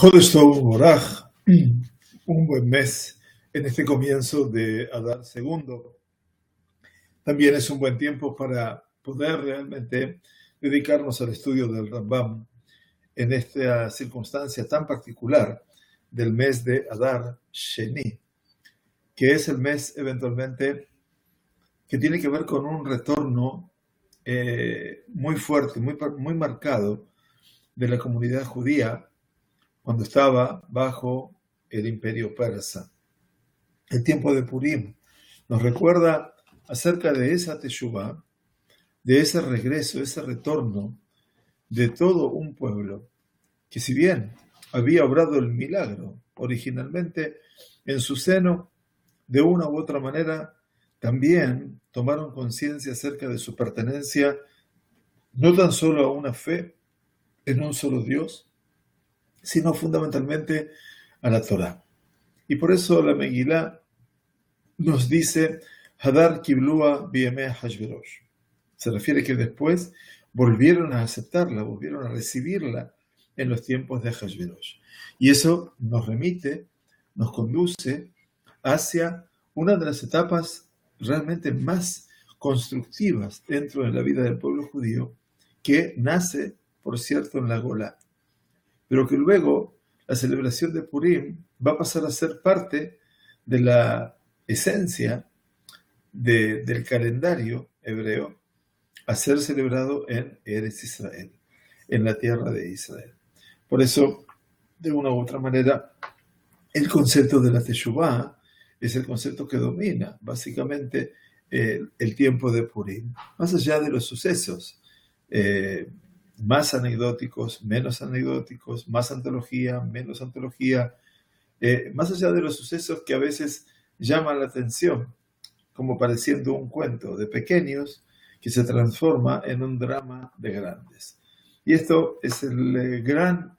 Jodesh Tov Boraj, un buen mes en este comienzo de Adar segundo. También es un buen tiempo para poder realmente dedicarnos al estudio del Rambam en esta circunstancia tan particular del mes de Adar Sheni, que es el mes eventualmente que tiene que ver con un retorno muy fuerte, muy marcado de la comunidad judía cuando estaba bajo el imperio persa. El tiempo de Purim nos recuerda acerca de esa teshuvá, de ese regreso, ese retorno de todo un pueblo que, si bien había obrado el milagro originalmente en su seno, de una u otra manera también tomaron conciencia acerca de su pertenencia no tan solo a una fe en un solo Dios, sino fundamentalmente a la Torá. Y por eso la Megilá nos dice Hadar Kiblua Biemei Hashverosh. Se refiere que después volvieron a aceptarla, volvieron a recibirla en los tiempos de Hashverosh. Y eso nos remite, nos conduce hacia una de las etapas realmente más constructivas dentro de la vida del pueblo judío, que nace, por cierto, en la Golá, pero que luego la celebración de Purim va a pasar a ser parte de la esencia del calendario hebreo a ser celebrado en Eretz Israel, en la tierra de Israel. Por eso, de una u otra manera, el concepto de la Teshuvá es el concepto que domina básicamente el tiempo de Purim, más allá de los sucesos más anecdóticos, menos anecdóticos, más antología, menos antología, más allá de los sucesos que a veces llaman la atención, como pareciendo un cuento de pequeños que se transforma en un drama de grandes. Y esto es el gran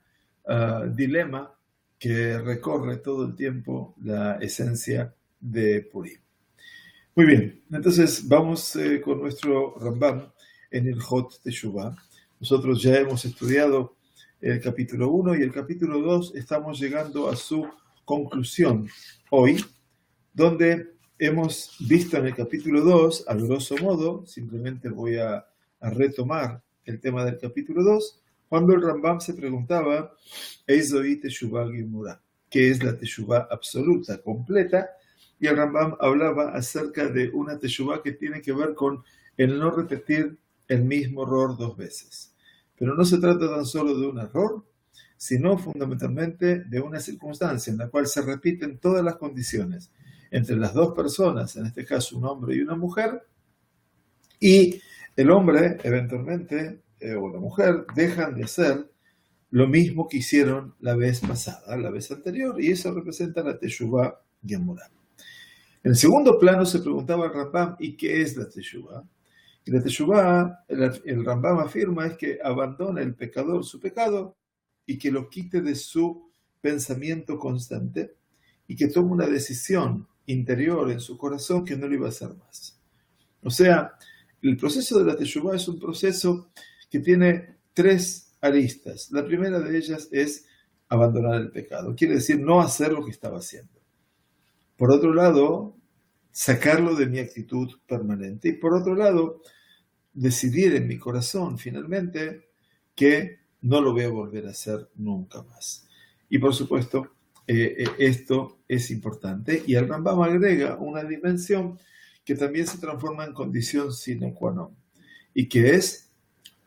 dilema que recorre todo el tiempo la esencia de Purim. Muy bien, entonces vamos con nuestro Rambam en el Hot Teshuvá. Nosotros ya hemos estudiado el capítulo 1 y el capítulo 2 estamos llegando a su conclusión hoy, donde hemos visto en el capítulo 2, a grosso modo, simplemente voy a retomar el tema del capítulo 2, cuando el Rambam se preguntaba, Eizoi Teshuvá Gimura, ¿qué es la Teshuvá absoluta, completa? Y el Rambam hablaba acerca de una Teshuvá que tiene que ver con el no repetir el mismo error dos veces. Pero no se trata tan solo de un error, sino fundamentalmente de una circunstancia en la cual se repiten todas las condiciones entre las dos personas, en este caso un hombre y una mujer, y el hombre eventualmente o la mujer dejan de hacer lo mismo que hicieron la vez pasada, la vez anterior, y eso representa la Teshuvá Gemurá. En el segundo plano se preguntaba el Rambam, ¿y qué es la Teshuvá? Y la Teshuvá, el Rambam afirma, es que abandona el pecador su pecado y que lo quite de su pensamiento constante y que tome una decisión interior en su corazón que no lo iba a hacer más. O sea, el proceso de la Teshuvá es un proceso que tiene tres aristas. La primera de ellas es abandonar el pecado, quiere decir no hacer lo que estaba haciendo. Por otro lado, sacarlo de mi actitud permanente. Y por otro lado, decidir en mi corazón finalmente que no lo voy a volver a hacer nunca más. Y por supuesto, esto es importante. Y el Rambam agrega una dimensión que también se transforma en condición sine qua non. Y que es,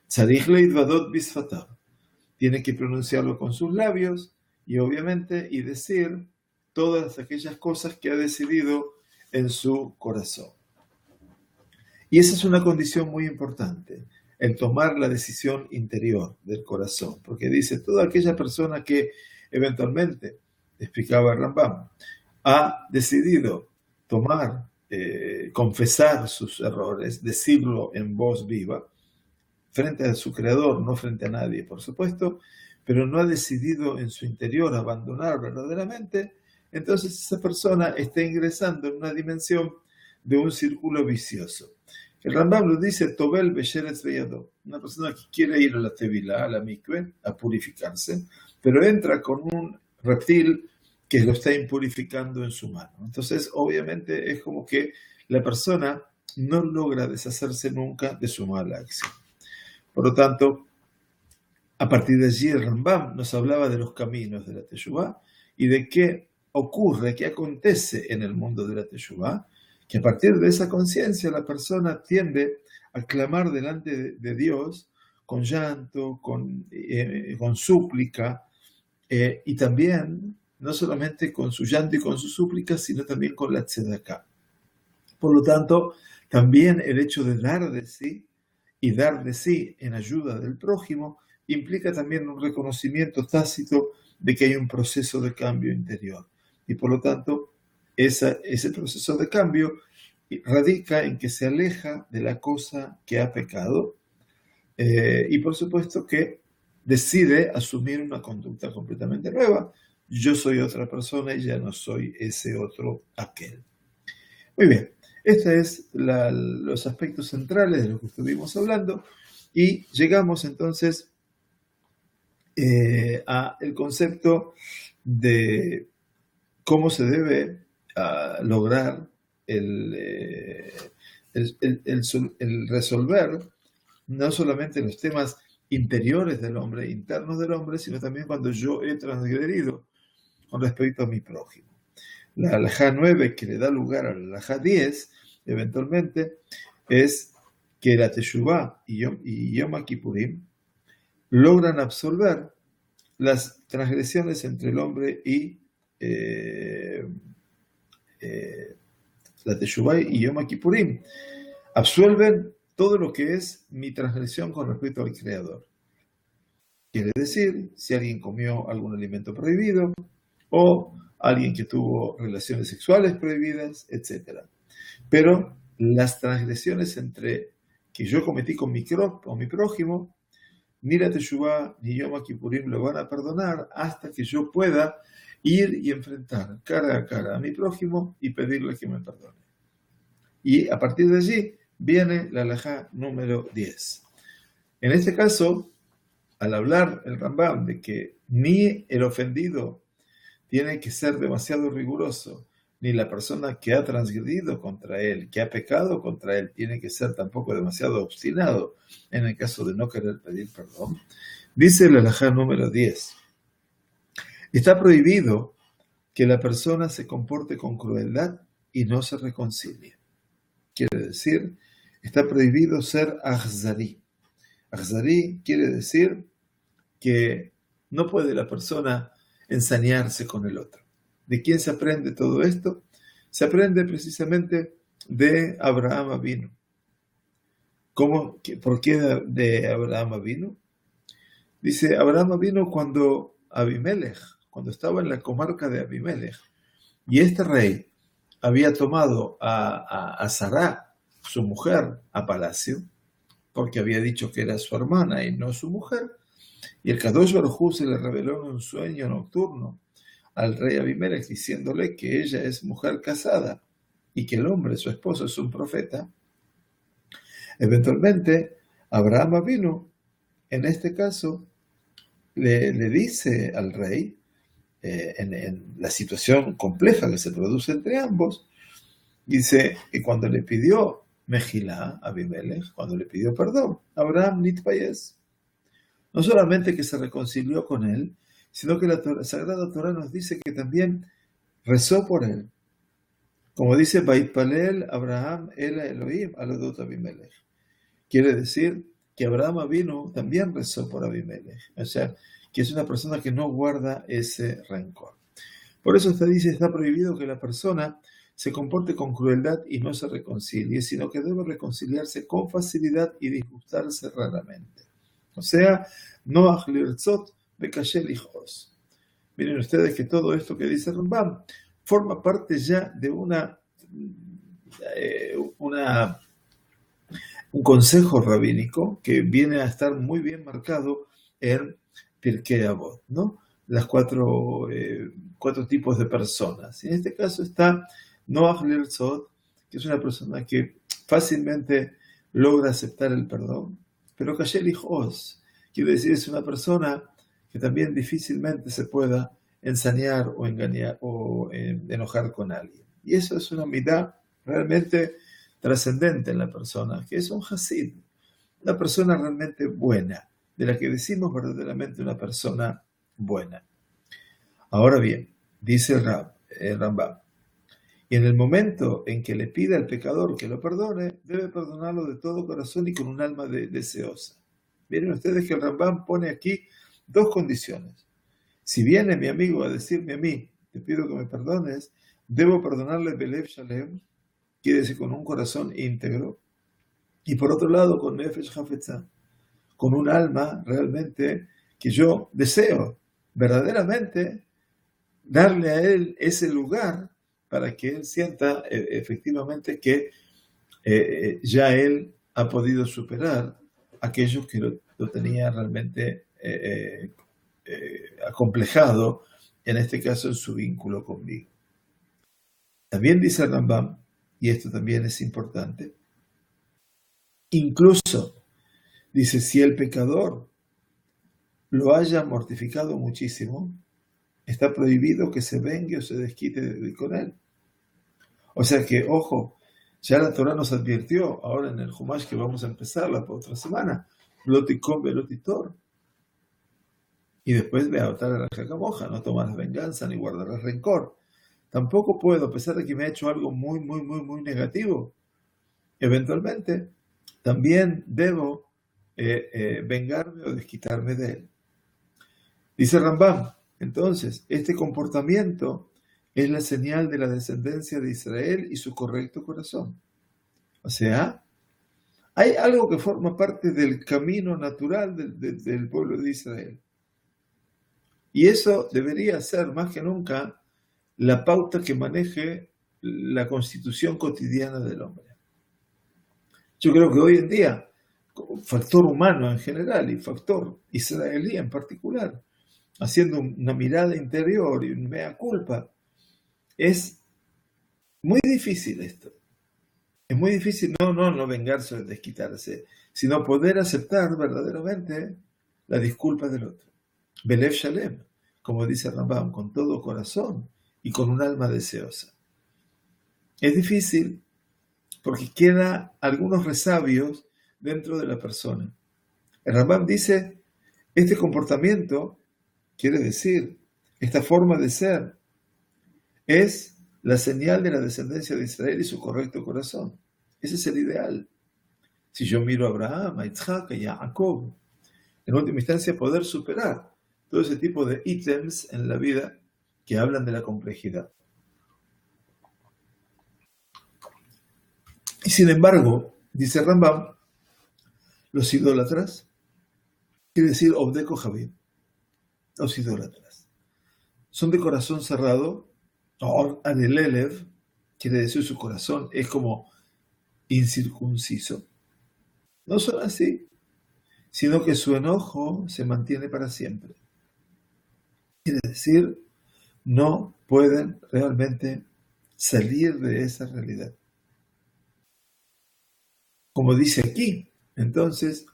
tzarich leidvadot bisfatav. Tiene que pronunciarlo con sus labios y obviamente y decir todas aquellas cosas que ha decidido en su corazón. Y esa es una condición muy importante, el tomar la decisión interior del corazón, porque dice, toda aquella persona que eventualmente, explicaba Rambam, ha decidido tomar, confesar sus errores, decirlo en voz viva, frente a su creador, no frente a nadie, por supuesto, pero no ha decidido en su interior abandonar verdaderamente, entonces esa persona está ingresando en una dimensión de un círculo vicioso. El Rambam lo dice, Tobel Besheretz Beyado, una persona que quiere ir a la Tevilá, a la mikve, a purificarse, pero entra con un reptil que lo está impurificando en su mano. Entonces, obviamente, es como que la persona no logra deshacerse nunca de su mala acción. Por lo tanto, a partir de allí el Rambam nos hablaba de los caminos de la Teshuvá y de qué ocurre, qué acontece en el mundo de la Teshuvá, que a partir de esa conciencia la persona tiende a clamar delante de Dios con llanto, con súplica, y también, no solamente con su llanto y con su súplica, sino también con la tzedaká. Por lo tanto, también el hecho de dar de sí y dar de sí en ayuda del prójimo implica también un reconocimiento tácito de que hay un proceso de cambio interior. Y por lo tanto, ese proceso de cambio radica en que se aleja de la cosa que ha pecado y por supuesto que decide asumir una conducta completamente nueva. Yo soy otra persona y ya no soy ese otro aquel. Muy bien, estos es los aspectos centrales de los que estuvimos hablando y llegamos entonces al concepto de cómo se debe lograr el resolver no solamente los temas interiores del hombre, internos del hombre, sino también cuando yo he transgredido con respecto a mi prójimo. La halajá 9 que le da lugar a la halajá 10, eventualmente, es que la Teshuvá y Yom Kippurim logran absolver las transgresiones entre el hombre y la Teshuvá y Yom Kippurim. Absuelven todo lo que es mi transgresión con respecto al Creador. Quiere decir, si alguien comió algún alimento prohibido, o alguien que tuvo relaciones sexuales prohibidas, etc. Pero las transgresiones que yo cometí con mi prójimo, ni la Teshuvá ni Yom Kippurim lo van a perdonar hasta que yo pueda ir y enfrentar cara a cara a mi prójimo y pedirle que me perdone. Y a partir de allí viene la halajá número 10. En este caso, al hablar el Rambam de que ni el ofendido tiene que ser demasiado riguroso, ni la persona que ha transgredido contra él, que ha pecado contra él, tiene que ser tampoco demasiado obstinado en el caso de no querer pedir perdón, dice la halajá número 10. Está prohibido que la persona se comporte con crueldad y no se reconcilie. Quiere decir, está prohibido ser ahzari. Ahzari quiere decir que no puede la persona ensañarse con el otro. ¿De quién se aprende todo esto? Se aprende precisamente de Abraham Avinu. ¿Por qué de Abraham Avinu? Dice Abraham Avinu cuando estaba en la comarca de Abimelech, y este rey había tomado a Sará, su mujer, a palacio, porque había dicho que era su hermana y no su mujer, y el Kadosh Baruj Hu se le reveló en un sueño nocturno al rey Abimelech diciéndole que ella es mujer casada y que el hombre, su esposo, es un profeta. Eventualmente, Abraham Avinu, en este caso, le dice al rey, en la situación compleja que se produce entre ambos, dice que cuando le pidió Mejilá a Abimelech, cuando le pidió perdón, Abraham nitpayes. No solamente que se reconcilió con él, sino que la Sagrada Torah nos dice que también rezó por él. Como dice, Vaitpalel Abraham Ela Elohim Aladot Abimelech. Quiere decir que Abraham Avinu también rezó por Abimelech. O sea, que es una persona que no guarda ese rencor. Por eso está prohibido que la persona se comporte con crueldad y no se reconcilie, sino que debe reconciliarse con facilidad y disgustarse raramente. O sea, no ahlirtzot bekashel hijos. Miren ustedes que todo esto que dice Rambam forma parte ya de un consejo rabínico que viene a estar muy bien marcado en Pirkei Avot, ¿no? Las cuatro tipos de personas. Y en este caso está Noach Lirtzot, que es una persona que fácilmente logra aceptar el perdón. Pero Kasher Lijos quiere decir es una persona que también difícilmente se pueda ensañar o engañar o enojar con alguien. Y eso es una mitad realmente trascendente en la persona, que es un Hasid, una persona realmente buena, de la que decimos verdaderamente una persona buena. Ahora bien, dice el Rambam, y en el momento en que le pida al pecador que lo perdone, debe perdonarlo de todo corazón y con un alma deseosa. Miren ustedes que el Rambam pone aquí dos condiciones. Si viene mi amigo a decirme a mí, te pido que me perdones, debo perdonarle Belev Shalem, quiere decir con un corazón íntegro, y por otro lado con Nefesh Hafetzah, con un alma realmente que yo deseo verdaderamente darle a él ese lugar para que él sienta efectivamente que ya él ha podido superar aquellos que lo tenía realmente acomplejado, en este caso en su vínculo conmigo. También dice el Rambam, y esto también es importante, incluso dice, si el pecador lo haya mortificado muchísimo, está prohibido que se vengue o se desquite con él. O sea que, ojo, ya la Torah nos advirtió, ahora en el Humash que vamos a empezar la otra semana, Loticom velotitor. Y después ve a votar a la jacamoja, no tomarás venganza ni guardarás rencor. Tampoco puedo, a pesar de que me ha hecho algo muy negativo, eventualmente también debo vengarme o desquitarme de él. Dice Rambam, entonces, este comportamiento es la señal de la descendencia de Israel y su correcto corazón. O sea, hay algo que forma parte del camino natural del pueblo de Israel. Y eso debería ser más que nunca la pauta que maneje la constitución cotidiana del hombre. Yo creo que hoy en día, factor humano en general y factor israelí en particular, haciendo una mirada interior y un mea culpa, es muy difícil esto. Es muy difícil no vengarse o desquitarse, sino poder aceptar verdaderamente la disculpa del otro. Belev Shalem, como dice Rambam, con todo corazón y con un alma deseosa. Es difícil porque queda algunos resabios dentro de la persona. El Rambam dice, este comportamiento, quiere decir, esta forma de ser, es la señal de la descendencia de Israel y su correcto corazón. Ese es el ideal. Si yo miro a Abraham, a Isaac, a Jacob, en última instancia poder superar todo ese tipo de ítems en la vida que hablan de la complejidad. Y sin embargo, dice Rambam, los idólatras, quiere decir Obdeko Javid, los idólatras, son de corazón cerrado, o Adelelev, quiere decir su corazón es como incircunciso. No son así, sino que su enojo se mantiene para siempre. Quiere decir, no pueden realmente salir de esa realidad. Como dice aquí, entonces,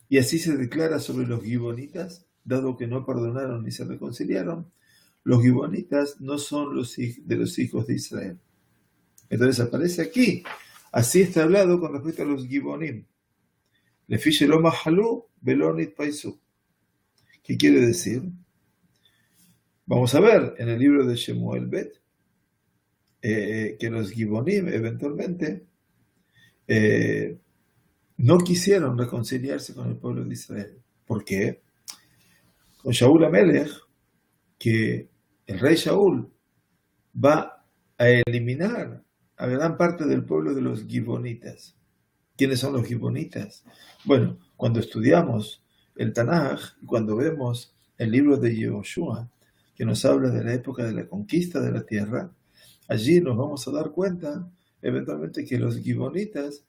y así se declara sobre los gibonitas, dado que no perdonaron ni se reconciliaron, los gibonitas no son de los hijos de Israel. Entonces aparece aquí, así está hablado con respecto a los gibonim. Lefi shelo mahalu belonit paisu. ¿Qué quiere decir? Vamos a ver en el libro de Shemuel Bet que los gibonim eventualmente no quisieron reconciliarse con el pueblo de Israel. ¿Por qué? Con Shaul Amelech, que el rey Shaul va a eliminar a gran parte del pueblo de los gibonitas. ¿Quiénes son los gibonitas? Bueno, cuando estudiamos el Tanaj y cuando vemos el libro de Yehoshua, que nos habla de la época de la conquista de la tierra, allí nos vamos a dar cuenta eventualmente que los gibonitas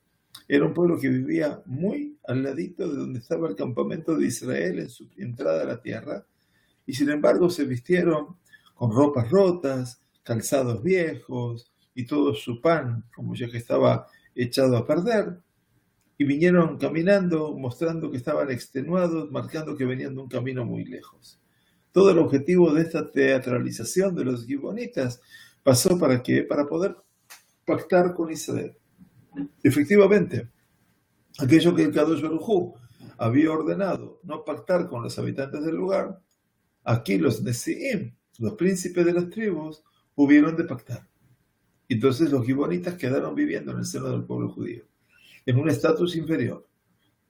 era un pueblo que vivía muy al ladito de donde estaba el campamento de Israel en su entrada a la tierra, y sin embargo se vistieron con ropas rotas, calzados viejos, y todo su pan, como ya que estaba echado a perder, y vinieron caminando, mostrando que estaban extenuados, marcando que venían de un camino muy lejos. Todo el objetivo de esta teatralización de los gibonitas pasó para qué? Para poder pactar con Israel. Efectivamente, aquello que el Kadosh Baruj Hu había ordenado no pactar con los habitantes del lugar, aquí los Nesiim, los príncipes de las tribus, hubieron de pactar. Entonces los gibonitas quedaron viviendo en el seno del pueblo judío, en un estatus inferior.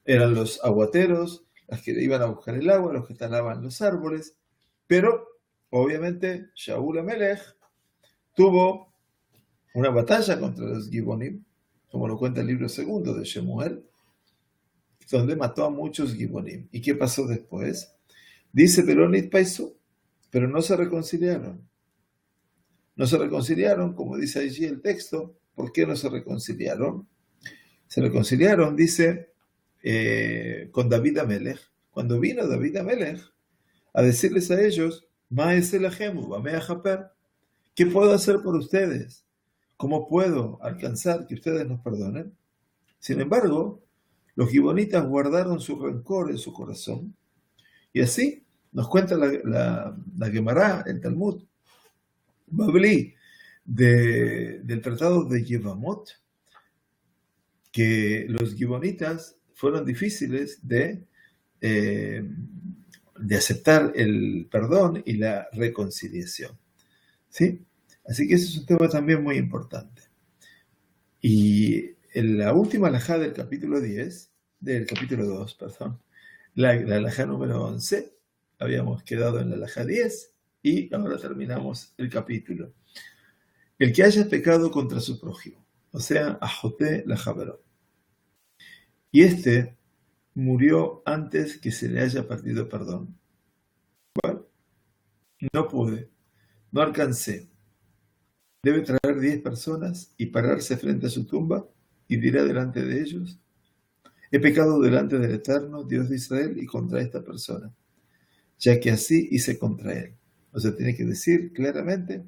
Eran los aguateros, los que iban a buscar el agua, los que talaban los árboles, pero obviamente Shaul Amelech tuvo una batalla contra los Gibonim, como lo cuenta el libro segundo de Shemuel, donde mató a muchos Gibonim. ¿Y qué pasó después? Dice Beronit Paisú, pero no se reconciliaron. No se reconciliaron, como dice allí el texto. ¿Por qué no se reconciliaron? Se reconciliaron, dice, con David Amelech. Cuando vino David Amelech a decirles a ellos, ¿qué puedo hacer por ustedes? ¿Cómo puedo alcanzar que ustedes nos perdonen? Sin embargo, los gibonitas guardaron su rencor en su corazón. Y así nos cuenta la Gemara, el Talmud Babli, del tratado de Yevamot, que los gibonitas fueron difíciles de aceptar el perdón y la reconciliación. ¿Sí? Así que ese es un tema también muy importante. Y en la última alajá del capítulo 2, perdón, la alajá número 11, habíamos quedado en la alajá 10 y ahora terminamos el capítulo. El que haya pecado contra su prójimo, o sea, ajoté la javeró, y este murió antes que se le haya partido perdón. Bueno, no pude, no alcancé. Debe traer 10 personas y pararse frente a su tumba y dirá delante de ellos: he pecado delante del Eterno, Dios de Israel, y contra esta persona, ya que así hice contra él. O sea, tiene que decir claramente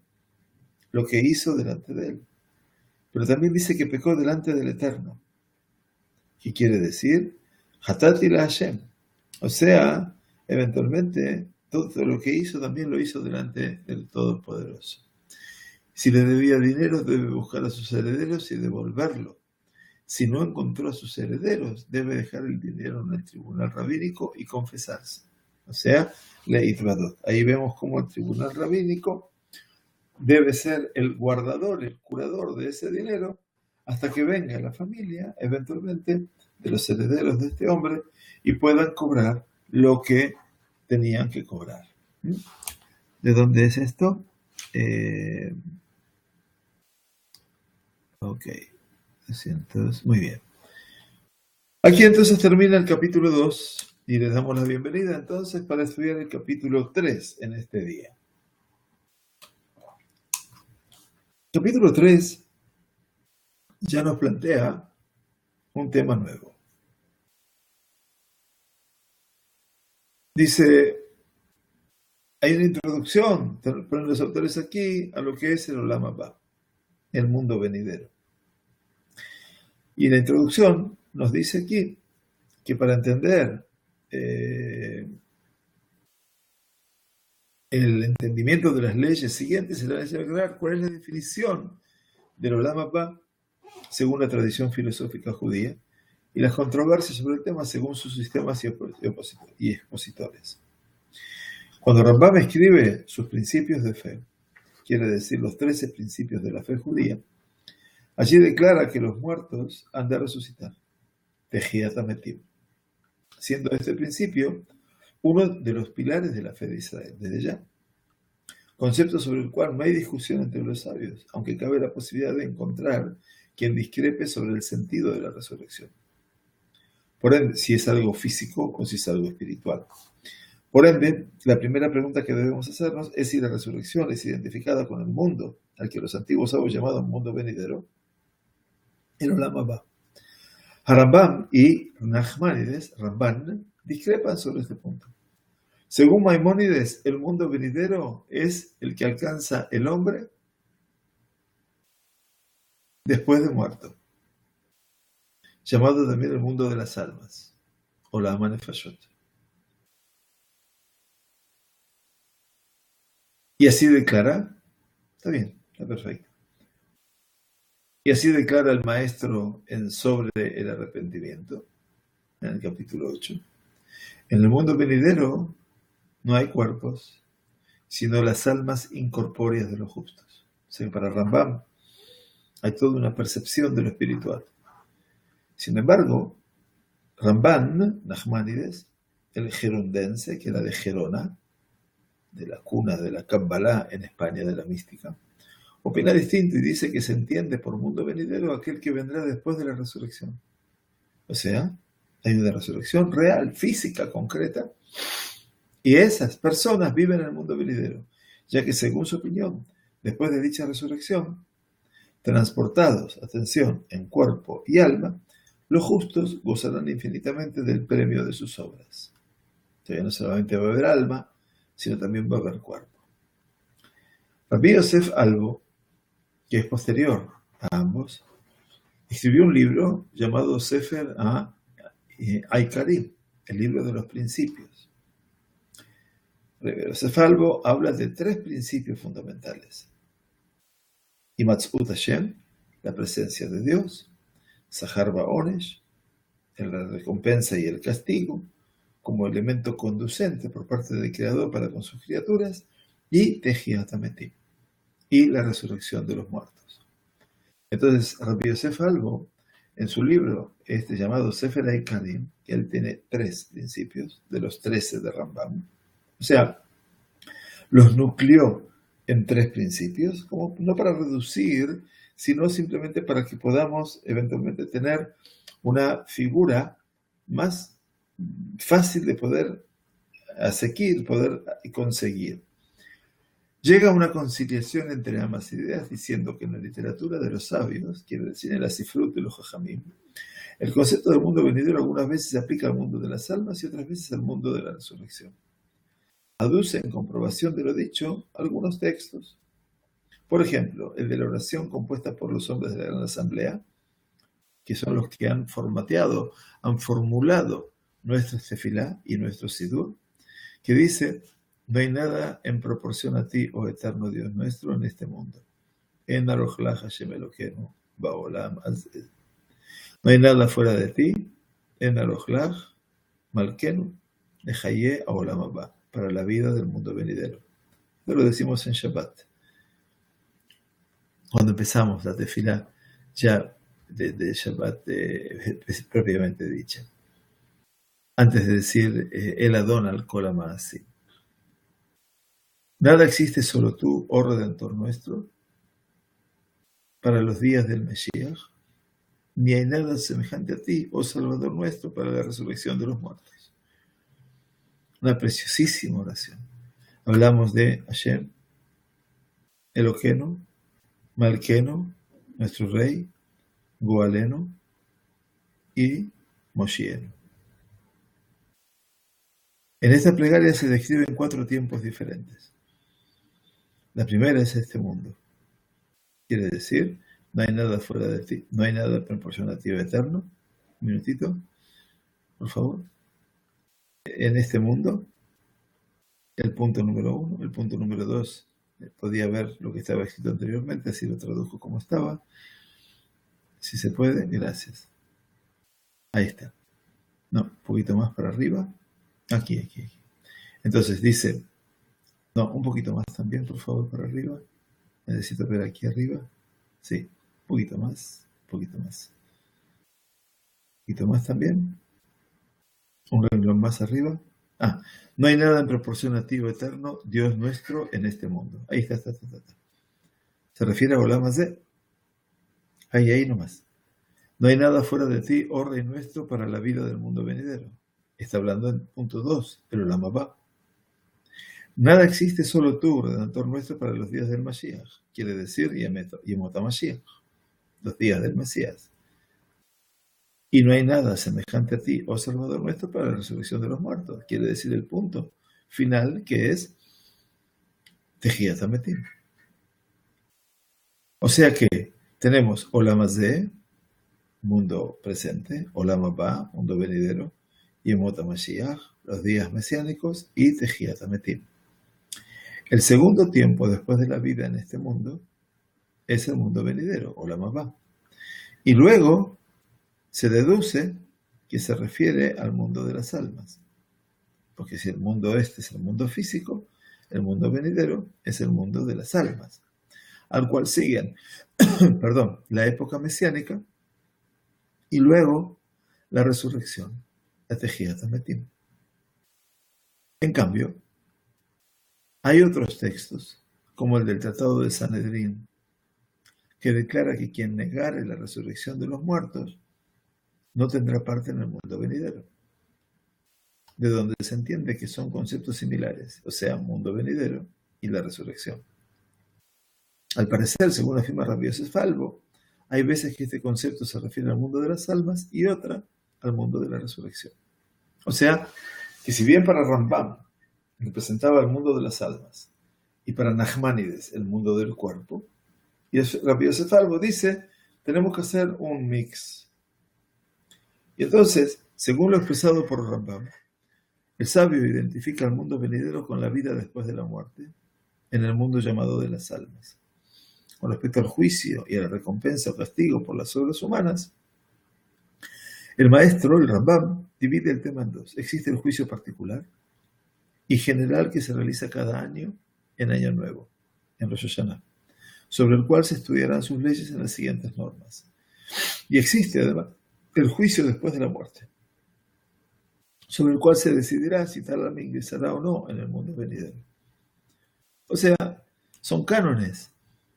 lo que hizo delante de él. Pero también dice que pecó delante del Eterno. ¿Qué quiere decir? Hatati la Hashem. O sea, eventualmente, todo lo que hizo también lo hizo delante del Todopoderoso. Si le debía dinero, debe buscar a sus herederos y devolverlo. Si no encontró a sus herederos, debe dejar el dinero en el tribunal rabínico y confesarse. O sea, leit vadot. Ahí vemos cómo el tribunal rabínico debe ser el guardador, el curador de ese dinero, hasta que venga la familia, eventualmente, de los herederos de este hombre y puedan cobrar lo que tenían que cobrar. ¿De dónde es esto? Ok, 200, muy bien. Aquí entonces termina el capítulo 2 y les damos la bienvenida entonces para estudiar el capítulo 3 en este día. Capítulo 3 ya nos plantea un tema nuevo. Dice, hay una introducción, ponen los autores aquí, a lo que es el Olam Haba, el mundo venidero. Y la introducción nos dice aquí que para entender el entendimiento de las leyes siguientes, se le va a aclarar cuál es la definición del Olam Haba según la tradición filosófica judía y las controversias sobre el tema según sus sistemas y expositores. Cuando Rambam escribe sus principios de fe, quiere decir los 13 principios de la fe judía, allí declara que los muertos han de resucitar, Tejiat Hametim, siendo este principio uno de los pilares de la fe de Israel, desde ya. Concepto sobre el cual no hay discusión entre los sabios, aunque cabe la posibilidad de encontrar quien discrepe sobre el sentido de la resurrección. Por ende, si es algo físico o si es algo espiritual. Por ende, la primera pregunta que debemos hacernos es si la resurrección es identificada con el mundo, al que los antiguos sabios llamaban mundo venidero, el Olam Haba. Rambam y Nachmanides, Ramban, discrepan sobre este punto. Según Maimónides, el mundo venidero es el que alcanza el hombre después de muerto, llamado también el mundo de las almas, o la Amanefashot. Y así declara, está bien, está perfecto. Y así declara el maestro sobre el arrepentimiento, en el capítulo 8. En el mundo venidero no hay cuerpos, sino las almas incorpóreas de los justos. O sea, para Rambam hay toda una percepción de lo espiritual. Sin embargo, Ramban, Nachmanides, el gerundense, que era de Gerona, de la cuna de la Kabbalah en España, de la mística, opina distinto y dice que se entiende por mundo venidero aquel que vendrá después de la resurrección. O sea, hay una resurrección real, física, concreta, y esas personas viven en el mundo venidero, ya que según su opinión, después de dicha resurrección, transportados, atención, en cuerpo y alma, los justos gozarán infinitamente del premio de sus obras. O sea, no solamente va a haber alma, sino también va a haber cuerpo. Rabbi Yosef Albo, que es posterior a ambos, escribió un libro llamado Sefer Aikarim, el libro de los principios. Rabbi Yosef Albo habla de 3 principios fundamentales. Himatzut Hashem, la presencia de Dios; Sahar Ba'onesh, la recompensa y el castigo, como elemento conducente por parte del Creador para con sus criaturas; y Tejiat Hametim, y la resurrección de los muertos. Entonces, Rabbi Yosef Albo, en su libro llamado Sefer Aikarim, que él tiene 3 principios de los 13 de Rambam, o sea, los nucleó en 3 principios, como no para reducir, sino simplemente para que podamos eventualmente tener una figura más fácil de poder aseguir, poder conseguir. Llega a una conciliación entre ambas ideas, diciendo que en la literatura de los sabios, quiere decir en la Sifrut de los Jajamim, el concepto del mundo venidero algunas veces se aplica al mundo de las almas y otras veces al mundo de la resurrección. Aduce en comprobación de lo dicho algunos textos. Por ejemplo, el de la oración compuesta por los hombres de la Gran Asamblea, que son los que han formateado, han formulado nuestra tefilá y nuestro sidur, que dice: no hay nada en proporción a ti, oh eterno Dios nuestro, en este mundo. En Arojlaj Hashem Elokeinu Baolam Azeh. No hay nada fuera de ti, en Arojlaj Malkenu Lejaye Aolam Abba, para la vida del mundo venidero. Esto lo decimos en Shabbat, cuando empezamos la tefilá ya de Shabbat propiamente dicha, antes de decir el Adón al Kol HaMaaseh. Nada existe solo tú, oh Redentor nuestro, para los días del Mesías, ni hay nada semejante a ti, oh Salvador nuestro, para la resurrección de los muertos. Una preciosísima oración. Hablamos de Hashem, Eloqueno, Malkeno, nuestro Rey, Goaleno y Moshieno. En esta plegaria se describen 4 tiempos diferentes. La primera es este mundo. Quiere decir, no hay nada fuera de ti, no hay nada proporcionativo eterno. Un minutito, por favor. En este mundo, el punto número 1, el punto número 2, podía ver lo que estaba escrito anteriormente, así lo traduzco como estaba. Si se puede, gracias. Ahí está. No, un poquito más para arriba. Aquí. Entonces dice, no, un poquito más también, por favor, para arriba. Necesito ver aquí arriba. Sí, un poquito más. Un poquito más también. Un renglón más arriba. No hay nada en proporción a ti, eterno, Dios nuestro, en este mundo. Ahí está. Se refiere a Olam Hazeh. Ahí nomás. No hay nada fuera de ti, oh Rey nuestro, para la vida del mundo venidero. Está hablando en punto 2, pero Olam Abba. Nada existe solo tú, Redentor nuestro, para los días del Mashiach. Quiere decir Yemot HaMashiach, los días del Mesías. Y no hay nada semejante a ti, oh Salvador nuestro, para la resurrección de los muertos. Quiere decir el punto final, que es Tejiat Hametim. O sea que tenemos Olam Hazeh, mundo presente, Olam Haba, mundo venidero, Yemot HaMashiach, los días mesiánicos, y Tejiat HaMetim. El segundo tiempo después de la vida en este mundo es el mundo venidero, Olam Haba. Y luego se deduce que se refiere al mundo de las almas. Porque si el mundo este es el mundo físico, el mundo venidero es el mundo de las almas, al cual siguen la época mesiánica y luego la resurrección, la Tejiat HaMetim. En cambio, hay otros textos, como el del Tratado de Sanedrín, que declara que quien negare la resurrección de los muertos no tendrá parte en el mundo venidero, de donde se entiende que son conceptos similares, o sea, mundo venidero y la resurrección. Al parecer, según afirma Rabbi Yosef Falvo, hay veces que este concepto se refiere al mundo de las almas y otra al mundo de la resurrección. O sea, que si bien para Rambam representaba el mundo de las almas y para Nachmanides el mundo del cuerpo, y Rabbi Yosef Falvo dice, tenemos que hacer un mix. Y entonces, según lo expresado por Rambam, el sabio identifica el mundo venidero con la vida después de la muerte, en el mundo llamado de las almas. Con respecto al juicio y a la recompensa o castigo por las obras humanas, el maestro, el Rambam, divide el tema en dos. Existe el juicio particular y general que se realiza cada año en Año Nuevo, en Rosh Hashanah, sobre el cual se estudiarán sus leyes en las siguientes normas. Y existe, además, el juicio después de la muerte, sobre el cual se decidirá si tal alma ingresará o no en el mundo venidero. O sea, son cánones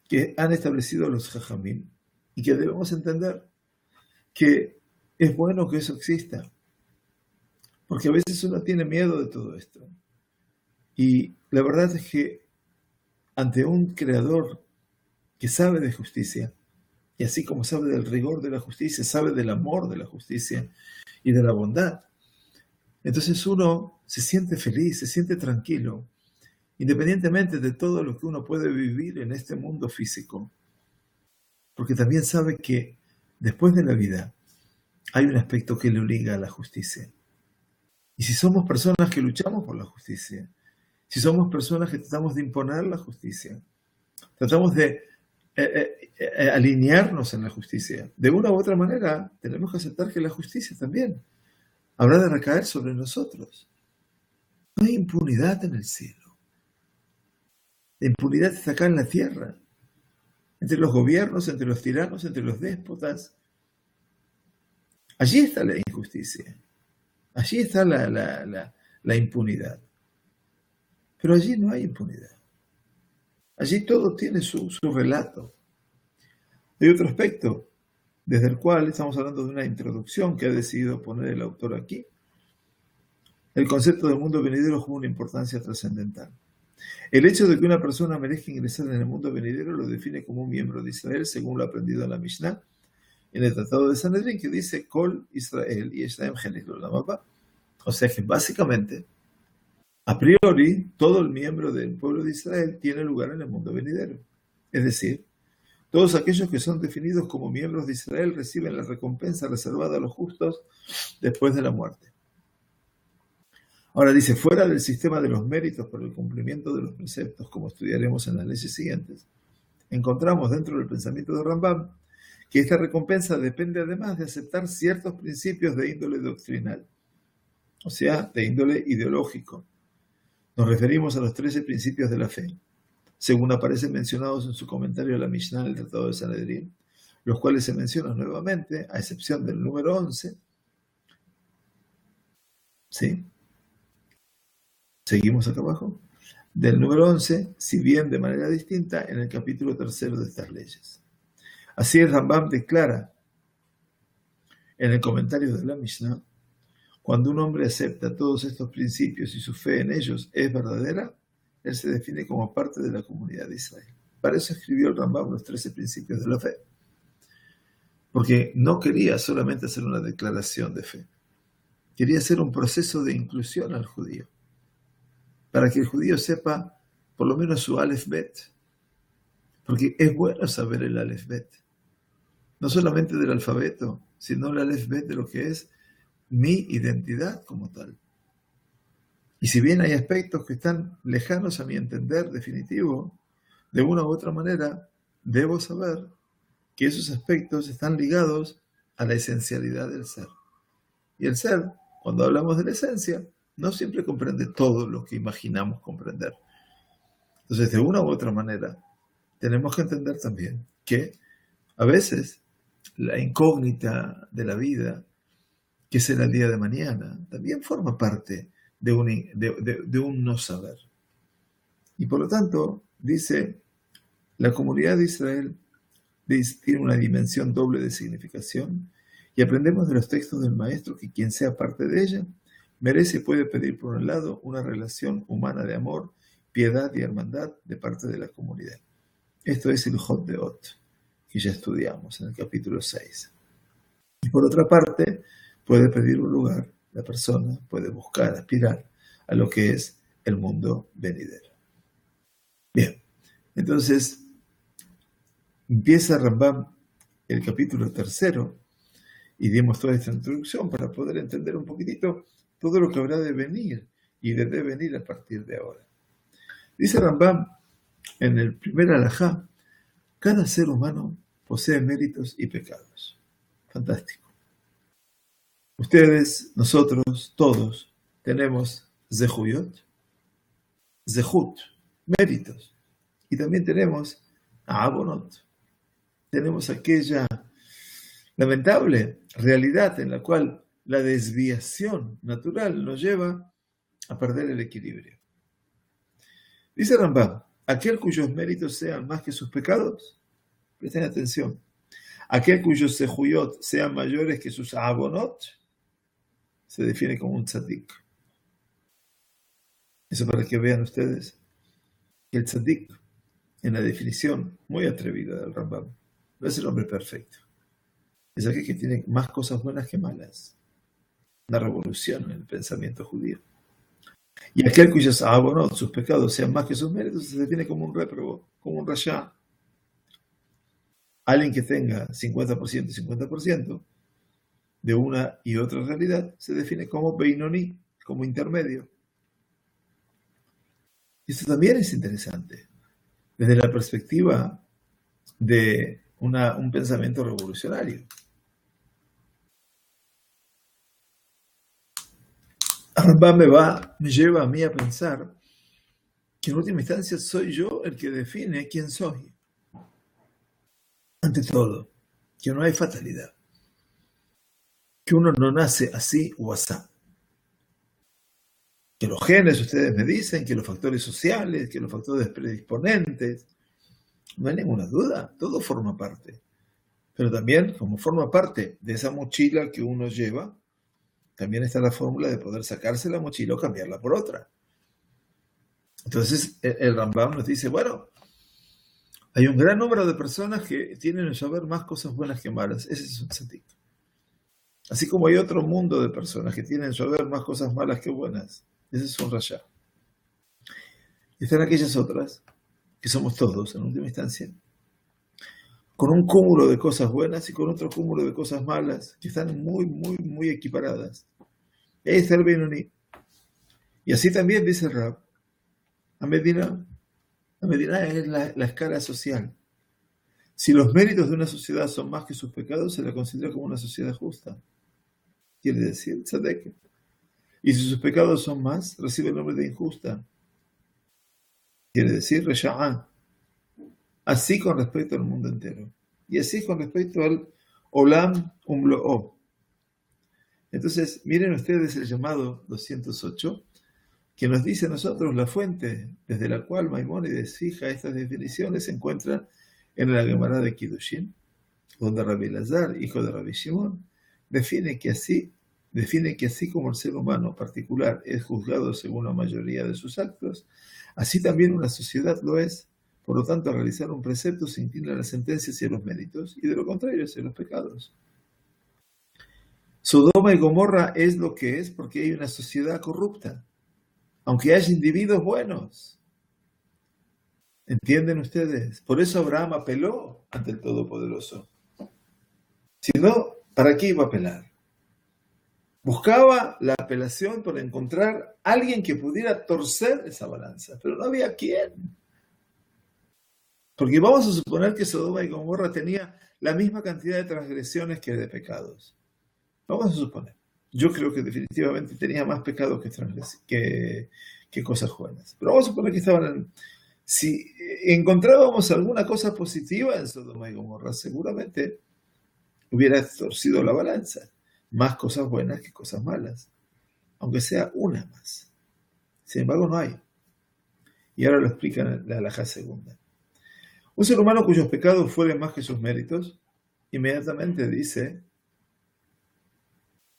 que han establecido los Jajamim y que debemos entender que es bueno que eso exista, porque a veces uno tiene miedo de todo esto. Y la verdad es que ante un creador que sabe de justicia, y así como sabe del rigor de la justicia, sabe del amor de la justicia y de la bondad, entonces uno se siente feliz, se siente tranquilo, independientemente de todo lo que uno puede vivir en este mundo físico, porque también sabe que después de la vida hay un aspecto que le obliga a la justicia. Y si somos personas que luchamos por la justicia, si somos personas que tratamos de imponer la justicia, tratamos de alinearnos en la justicia, de una u otra manera tenemos que aceptar que la justicia también habrá de recaer sobre nosotros. No hay impunidad en el cielo. La impunidad está acá en la tierra, entre los gobiernos, entre los tiranos, entre los déspotas. Allí está la injusticia, allí está la impunidad. Pero allí no hay impunidad. Allí todo tiene su relato. Hay otro aspecto, desde el cual estamos hablando de una introducción que ha decidido poner el autor aquí. El concepto del mundo venidero juega una importancia trascendental. El hecho de que una persona merezca ingresar en el mundo venidero lo define como un miembro de Israel, según lo aprendido en la Mishnah, en el Tratado de Sanedrín, que dice Kol Israel y Eshlaem Chelik Olam Haba. O sea que básicamente, a priori, todo el miembro del pueblo de Israel tiene lugar en el mundo venidero. Es decir, todos aquellos que son definidos como miembros de Israel reciben la recompensa reservada a los justos después de la muerte. Ahora dice, fuera del sistema de los méritos por el cumplimiento de los preceptos, como estudiaremos en las leyes siguientes, encontramos dentro del pensamiento de Rambam que esta recompensa depende además de aceptar ciertos principios de índole doctrinal, o sea, de índole ideológico. Nos referimos a los 13 principios de la fe, según aparecen mencionados en su comentario a la Mishnah del Tratado de Sanedrín, los cuales se mencionan nuevamente, a excepción del número 11. ¿Sí? Seguimos acá abajo. Del número 11, si bien de manera distinta, en el capítulo 3 de estas leyes. Así el Rambam declara en el comentario de la Mishnah, cuando un hombre acepta todos estos principios y su fe en ellos es verdadera, él se define como parte de la comunidad de Israel. Para eso escribió el Rambam los 13 principios de la fe. Porque no quería solamente hacer una declaración de fe. Quería hacer un proceso de inclusión al judío. Para que el judío sepa por lo menos su Aleph Bet. Porque es bueno saber el Aleph Bet. No solamente del alfabeto, sino la Aleph Bet de lo que es mi identidad como tal. Y si bien hay aspectos que están lejanos a mi entender definitivo, de una u otra manera, debo saber que esos aspectos están ligados a la esencialidad del ser. Y el ser, cuando hablamos de la esencia, no siempre comprende todo lo que imaginamos comprender. Entonces, de una u otra manera, tenemos que entender también que a veces la incógnita de la vida, que será el día de mañana, también forma parte de un no saber. Y por lo tanto, dice, la comunidad de Israel tiene una dimensión doble de significación y aprendemos de los textos del maestro que quien sea parte de ella merece y puede pedir por un lado una relación humana de amor, piedad y hermandad de parte de la comunidad. Esto es el Hot de Ot, que ya estudiamos en el capítulo 6. Y por otra parte, puede pedir un lugar, la persona puede buscar, aspirar a lo que es el mundo venidero. Bien, entonces empieza Rambam el capítulo 3 y dimos toda esta introducción para poder entender un poquitito todo lo que habrá de venir y de devenir a partir de ahora. Dice Rambam en el primer alajá, cada ser humano posee méritos y pecados. Fantástico. Ustedes, nosotros, todos, tenemos zehuyot, zehut, méritos. Y también tenemos abonot. Tenemos aquella lamentable realidad en la cual la desviación natural nos lleva a perder el equilibrio. Dice Rambam, aquel cuyos méritos sean más que sus pecados, presten atención, aquel cuyos zehuyot sean mayores que sus abonot, se define como un tzadik. Eso para que vean ustedes que el tzadik, en la definición muy atrevida del Rambam, no es el hombre perfecto. Es aquel que tiene más cosas buenas que malas. Una revolución en el pensamiento judío. Y aquel cuyos abonot, sus pecados, sean más que sus méritos, se define como un réprobo, como un rasha. Alguien que tenga 50% y 50% de una y otra realidad, se define como Beinoní, como intermedio. Y esto también es interesante, desde la perspectiva de un pensamiento revolucionario. Rambam me lleva a mí a pensar que en última instancia soy yo el que define quién soy. Ante todo, que no hay fatalidad, que uno no nace así o asá. Que los genes, ustedes me dicen, que los factores sociales, que los factores predisponentes, no hay ninguna duda, todo forma parte. Pero también, como forma parte de esa mochila que uno lleva, también está la fórmula de poder sacarse la mochila o cambiarla por otra. Entonces, el Rambam nos dice, bueno, hay un gran número de personas que tienen en saber más cosas buenas que malas. Ese es un tzadik. Así como hay otro mundo de personas que tienen en saber más cosas malas que buenas. Ese es un rasha. Y están aquellas otras, que somos todos en última instancia, con un cúmulo de cosas buenas y con otro cúmulo de cosas malas, que están muy, muy, muy equiparadas. Y ahí está el Beinoní. Y así también dice el Rab, a Medina es la escala social. Si los méritos de una sociedad son más que sus pecados, se la considera como una sociedad justa. Quiere decir, tzadek. Y si sus pecados son más, recibe el nombre de injusta. Quiere decir, resha'ah. Así con respecto al mundo entero. Y así con respecto al Olam Umlo'o. Entonces, miren ustedes el llamado 208, que nos dice a nosotros la fuente desde la cual Maimónides fija estas definiciones se encuentra en la Gemara de Kiddushin, donde Rabbi Elazar, hijo de Rabbi Shimon, define que así como el ser humano particular es juzgado según la mayoría de sus actos, así también una sociedad lo es. Por lo tanto, al realizar un precepto se inclina la sentencia hacia los méritos y de lo contrario hacia los pecados. Sodoma y Gomorra es lo que es porque hay una sociedad corrupta, aunque haya individuos buenos. ¿Entienden ustedes? Por eso Abraham apeló ante el Todopoderoso. Si no, ¿para qué iba a apelar? Buscaba la apelación para encontrar a alguien que pudiera torcer esa balanza, pero no había quién. Porque vamos a suponer que Sodoma y Gomorra tenía la misma cantidad de transgresiones que de pecados. Vamos a suponer. Yo creo que definitivamente tenía más pecados que cosas buenas. Pero vamos a suponer que si encontrábamos alguna cosa positiva en Sodoma y Gomorra, seguramente hubiera torcido la balanza. Más cosas buenas que cosas malas. Aunque sea una más. Sin embargo, no hay. Y ahora lo explica en la halajá segunda. Un ser humano cuyos pecados fueren más que sus méritos, inmediatamente dice,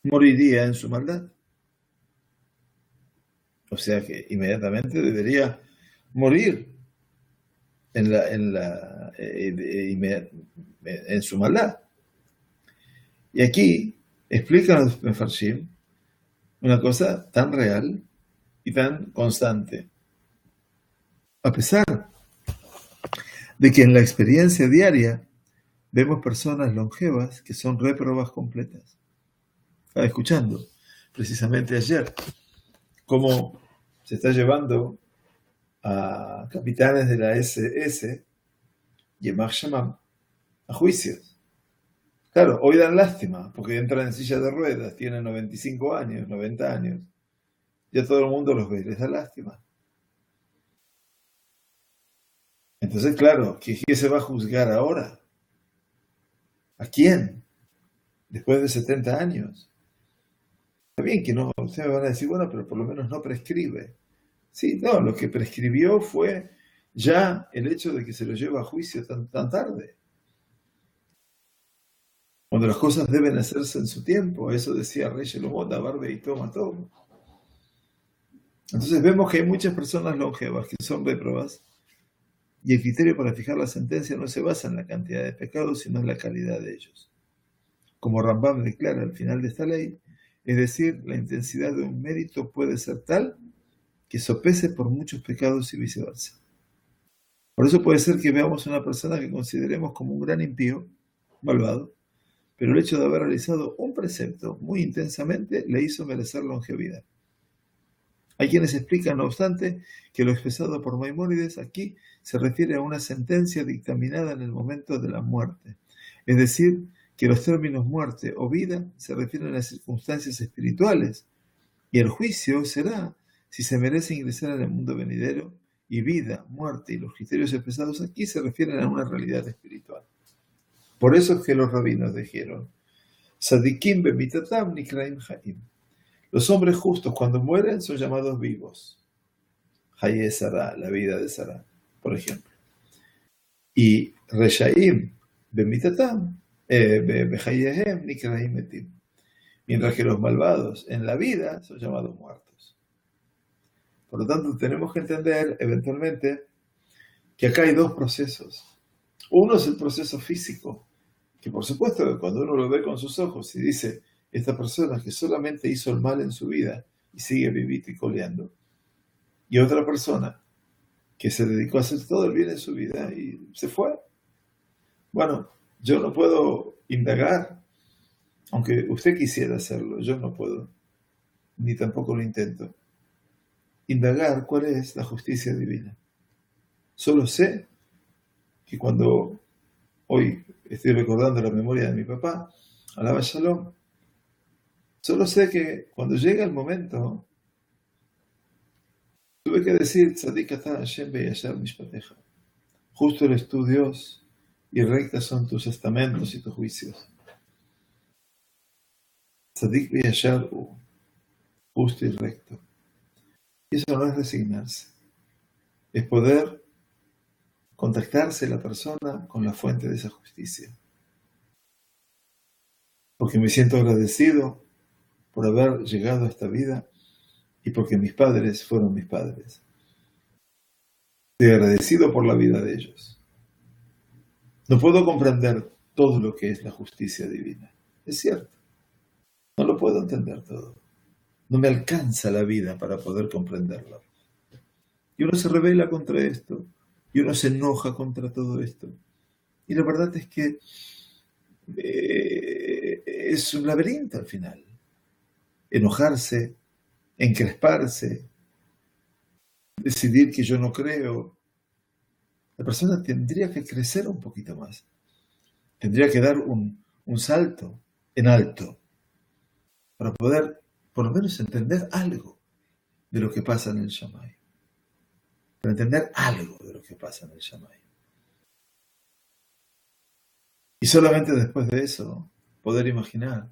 moriría en su maldad. O sea que inmediatamente debería morir en su maldad. Y aquí explican los Mefarshim una cosa tan real y tan constante. A pesar de que en la experiencia diaria vemos personas longevas que son réprobas completas. Estaba escuchando precisamente ayer cómo se está llevando a capitanes de la SS Yemach Shamam a juicios. Claro, hoy dan lástima porque entran en silla de ruedas, tienen 95 años, 90 años. Ya todo el mundo los ve y les da lástima. Entonces, claro, ¿qué se va a juzgar ahora? ¿A quién? Después de 70 años. Está bien que no, ustedes me van a decir, bueno, pero por lo menos no prescribe. Sí, no, lo que prescribió fue ya el hecho de que se lo lleva a juicio tan tarde. Cuando las cosas deben hacerse en su tiempo, eso decía Rey Shelomot, Barbe y toma todo. Entonces vemos que hay muchas personas longevas que son réprobas y el criterio para fijar la sentencia no se basa en la cantidad de pecados, sino en la calidad de ellos. Como Rambam declara al final de esta ley, es decir, la intensidad de un mérito puede ser tal que sopese por muchos pecados y viceversa. Por eso puede ser que veamos a una persona que consideremos como un gran impío, malvado, pero el hecho de haber realizado un precepto muy intensamente le hizo merecer longevidad. Hay quienes explican, no obstante, que lo expresado por Maimónides aquí se refiere a una sentencia dictaminada en el momento de la muerte, es decir, que los términos muerte o vida se refieren a circunstancias espirituales, y el juicio será si se merece ingresar en el mundo venidero, y vida, muerte y los criterios expresados aquí se refieren a una realidad espiritual. Por eso es que los rabinos dijeron, Sadikim bemitatam nikraim haim. Los hombres justos cuando mueren son llamados vivos. Haye Sarah, la vida de Sarah, por ejemplo. Y Reshaim bemitatam behayehem nikraim metim. Mientras que los malvados en la vida son llamados muertos. Por lo tanto, tenemos que entender eventualmente que acá hay dos procesos. Uno es el proceso físico, que por supuesto cuando uno lo ve con sus ojos y dice, esta persona que solamente hizo el mal en su vida y sigue vivito y coleando, y otra persona que se dedicó a hacer todo el bien en su vida y se fue. Bueno, yo no puedo indagar, aunque usted quisiera hacerlo, yo no puedo, ni tampoco lo intento, indagar cuál es la justicia divina. Solo sé que cuando hoy estoy recordando la memoria de mi papá, alaba Shalom, solo sé que cuando llega el momento, tuve que decir, Tzadik ata Hashem beyashar mishpateja. Justo eres tú, Dios, y rectas son tus estamentos y tus juicios. Tzadik beyashar, justo y recto. Y eso no es resignarse, es poder contactarse la persona con la fuente de esa justicia. Porque me siento agradecido por haber llegado a esta vida y porque mis padres fueron mis padres. Estoy agradecido por la vida de ellos. No puedo comprender todo lo que es la justicia divina. Es cierto. No lo puedo entender todo. No me alcanza la vida para poder comprenderlo. Y uno se rebela contra esto. Y uno se enoja contra todo esto. Y la verdad es que es un laberinto al final. Enojarse, encresparse, decidir que yo no creo. La persona tendría que crecer un poquito más. Tendría que dar un salto en alto para poder por lo menos entender algo de lo que pasa en el Shammai. Para entender algo de lo que pasa en el Shammai. Y solamente después de eso poder imaginar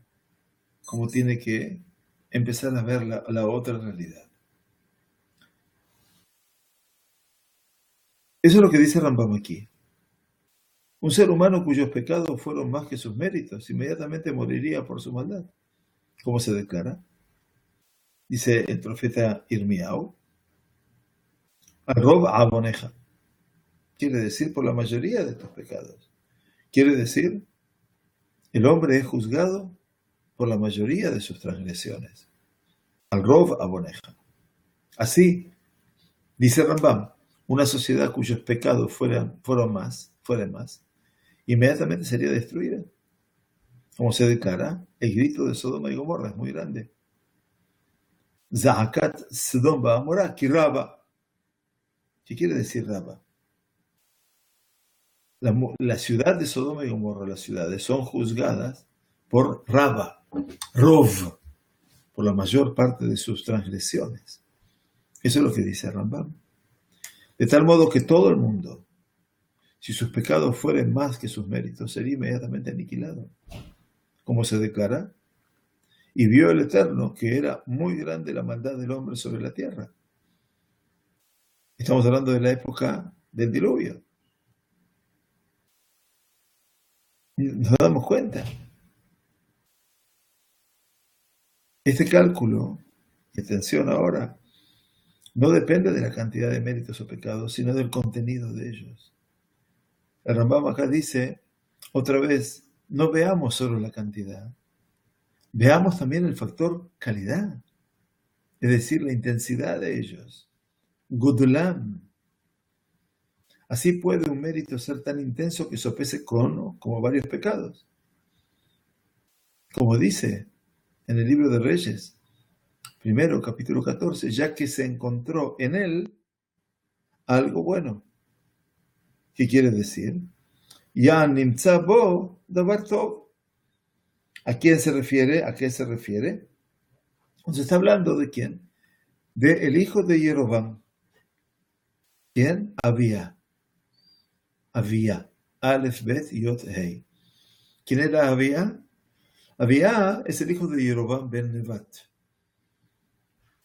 cómo tiene que empezar a ver la otra realidad. Eso es lo que dice Rambam aquí. Un ser humano cuyos pecados fueron más que sus méritos, inmediatamente moriría por su maldad. ¿Cómo se declara? Dice el profeta Irmiau, Arrob aboneja. Quiere decir por la mayoría de tus pecados. Quiere decir, el hombre es juzgado por la mayoría de sus transgresiones. Arrob aboneja. Así, dice Rambam, una sociedad cuyos pecados fueran más, inmediatamente sería destruida. Como se declara, el grito de Sodoma y Gomorra es muy grande. Zahakat Sodom Ba'amorá ki Raba. ¿Qué quiere decir Raba? La ciudad de Sodoma y Gomorra, las ciudades, son juzgadas por Raba, Rov, por la mayor parte de sus transgresiones. Eso es lo que dice Rambam. De tal modo que todo el mundo, si sus pecados fueren más que sus méritos, sería inmediatamente aniquilado. Como se declara, y vio el Eterno que era muy grande la maldad del hombre sobre la tierra. Estamos hablando de la época del diluvio. Nos damos cuenta. Este cálculo, y atención ahora, no depende de la cantidad de méritos o pecados, sino del contenido de ellos. El Rambam acá dice, otra vez, no veamos solo la cantidad, veamos también el factor calidad, es decir, la intensidad de ellos. Gudulam. Así puede un mérito ser tan intenso que sopese como varios pecados. Como dice en el libro de Reyes, primero, capítulo 14, ya que se encontró en él algo bueno. ¿Qué quiere decir? Ya nimtza bo davar tov. ¿A quién se refiere? ¿A qué se refiere? Entonces está hablando de quién? De el hijo de Jeroboam. ¿Quién? Abía. Aleph, Bet, Yot, Hei. ¿Quién era Abía? Abía es el hijo de Jeroboam ben Nebat.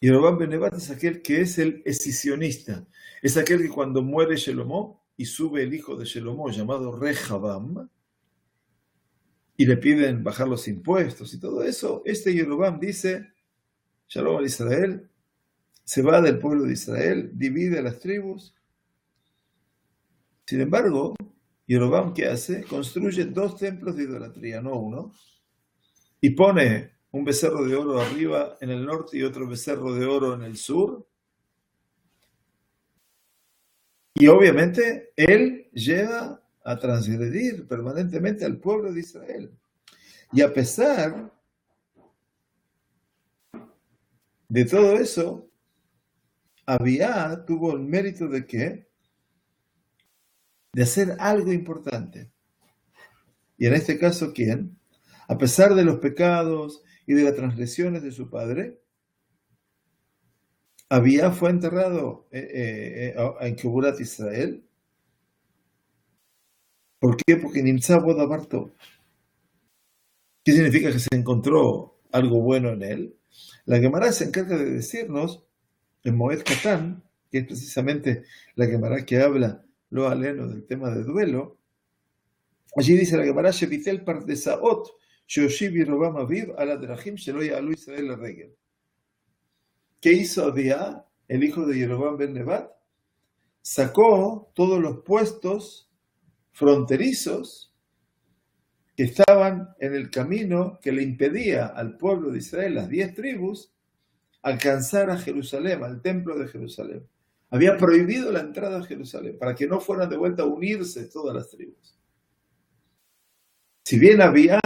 Jeroboam ben Nebat es aquel que es el escisionista. Es aquel que cuando muere Shelomó y sube el hijo de Shelomó llamado Rehabam y le piden bajar los impuestos y todo eso, este Jeroboam dice, Shalom al Israel, se va del pueblo de Israel, divide a las tribus. Sin embargo, Jeroboam, ¿qué hace? Construye 2 templos de idolatría, no uno, y pone un becerro de oro arriba en el norte y otro becerro de oro en el sur. Y obviamente él lleva a transgredir permanentemente al pueblo de Israel. Y a pesar de todo eso, Abía tuvo el mérito de ¿qué? De hacer algo importante. Y en este caso, ¿quién? A pesar de los pecados y de las transgresiones de su padre, Abía fue enterrado en Keburat Israel. ¿Por qué? Porque Nimtza bo davar tov. ¿Qué significa que se encontró algo bueno en él? La Gemara se encarga de decirnos en Moed Katán, que es precisamente la Gemara que habla lo aleno del tema de duelo. Allí dice la Gemara, Shevitel pardesaot, Shoshiv Yeroboam aviv ala drachim shelo ya'alu Israel leregel. ¿Qué hizo Abía, el hijo de Jeroboam ben Nebat? Sacó todos los puestos fronterizos que estaban en el camino que le impedía al pueblo de Israel, las 10 tribus, alcanzar a Jerusalén, al templo de Jerusalén. Había prohibido la entrada a Jerusalén para que no fueran de vuelta a unirse todas las tribus. Si bien Abía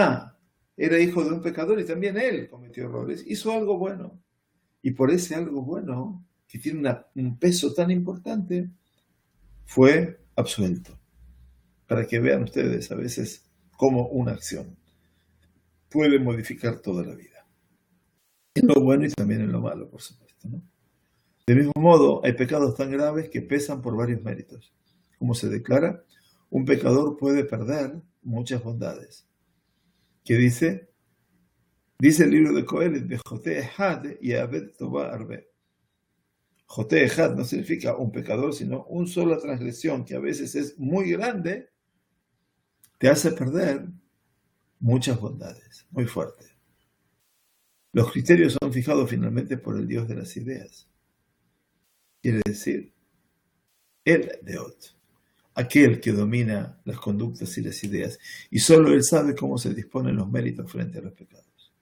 era hijo de un pecador y también él cometió errores. Hizo algo bueno. Y por ese algo bueno, que tiene un peso tan importante, fue absuelto. Para que vean ustedes a veces cómo una acción puede modificar toda la vida. En lo bueno y también en lo malo, por supuesto, ¿no? De mismo modo, hay pecados tan graves que pesan por varios méritos. Como se declara, un pecador puede perder muchas bondades. ¿Qué dice? Dice el libro de Coelet, de Joté Ejad y Abed Toba Arbe. Joté Ejad no significa un pecador, sino una sola transgresión, que a veces es muy grande, te hace perder muchas bondades, muy fuerte. Los criterios son fijados finalmente por el Dios de las ideas. Quiere decir, el Deot, aquel que domina las conductas y las ideas, y solo él sabe cómo se disponen los méritos frente a los pecados.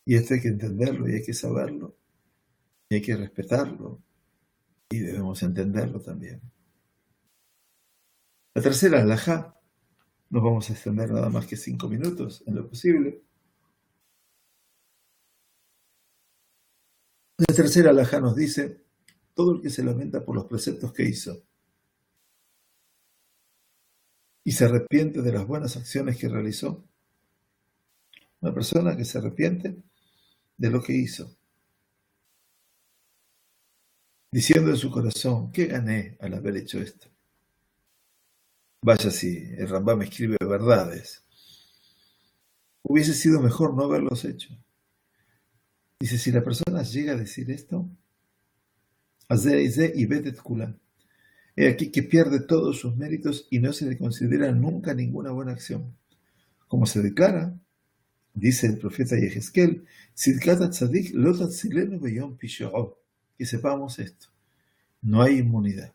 Y esto hay que entenderlo y hay que saberlo, y hay que respetarlo, y debemos entenderlo también. La tercera halajá, nos vamos a extender nada más que 5 minutos en lo posible. La tercera halajá nos dice, todo el que se lamenta por los preceptos que hizo y se arrepiente de las buenas acciones que realizó, una persona que se arrepiente de lo que hizo, diciendo en su corazón, ¿qué gané al haber hecho esto? Vaya si el Rambam escribe verdades. Hubiese sido mejor no haberlos hecho. Dice, si la persona llega a decir esto, y Betet Kulan, he aquí que pierde todos sus méritos y no se le considera nunca ninguna buena acción. Como se declara, dice el profeta Yehezkel, que sepamos esto, no hay inmunidad.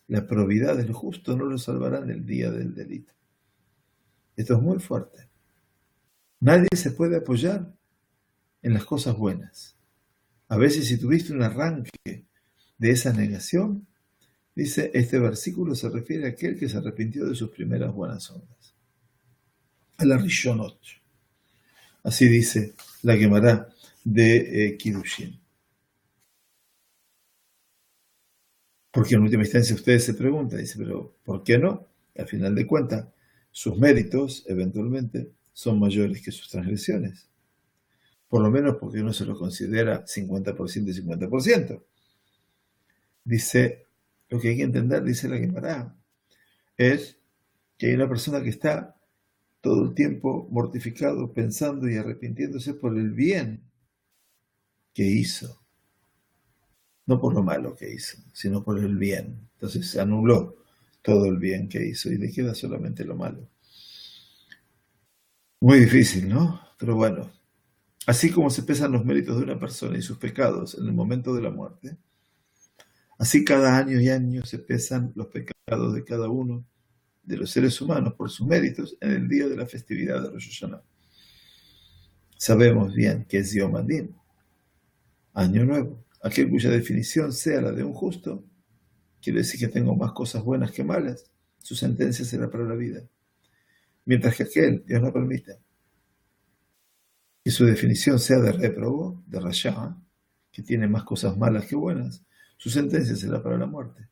La probidad del justo no lo salvará en el día del delito. Esto es muy fuerte. Nadie se puede apoyar en las cosas buenas. A veces si tuviste un arranque de esa negación, dice, este versículo se refiere a aquel que se arrepintió de sus primeras buenas obras. A la Rishonot. Así dice la Gemara de Kiddushin. Porque en última instancia ustedes se preguntan, dice, pero ¿por qué no? Al final de cuentas, sus méritos, eventualmente, son mayores que sus transgresiones. Por lo menos porque uno se lo considera 50% y 50%. Dice, lo que hay que entender, dice la Gemara, es que hay una persona que está todo el tiempo mortificado, pensando y arrepintiéndose por el bien que hizo. No por lo malo que hizo, sino por el bien. Entonces se anuló todo el bien que hizo y le queda solamente lo malo. Muy difícil, ¿no? Pero bueno, así como se pesan los méritos de una persona y sus pecados en el momento de la muerte, así cada año y año se pesan los pecados de cada uno de los seres humanos por sus méritos en el día de la festividad de Rosh Hashanah. Sabemos bien que es Yom Adin, Año Nuevo. Aquel cuya definición sea la de un justo, quiere decir que tengo más cosas buenas que malas, su sentencia será para la vida. Mientras que aquel, Dios no permita, que su definición sea de réprobo, de Rasha, que tiene más cosas malas que buenas, su sentencia será para la muerte.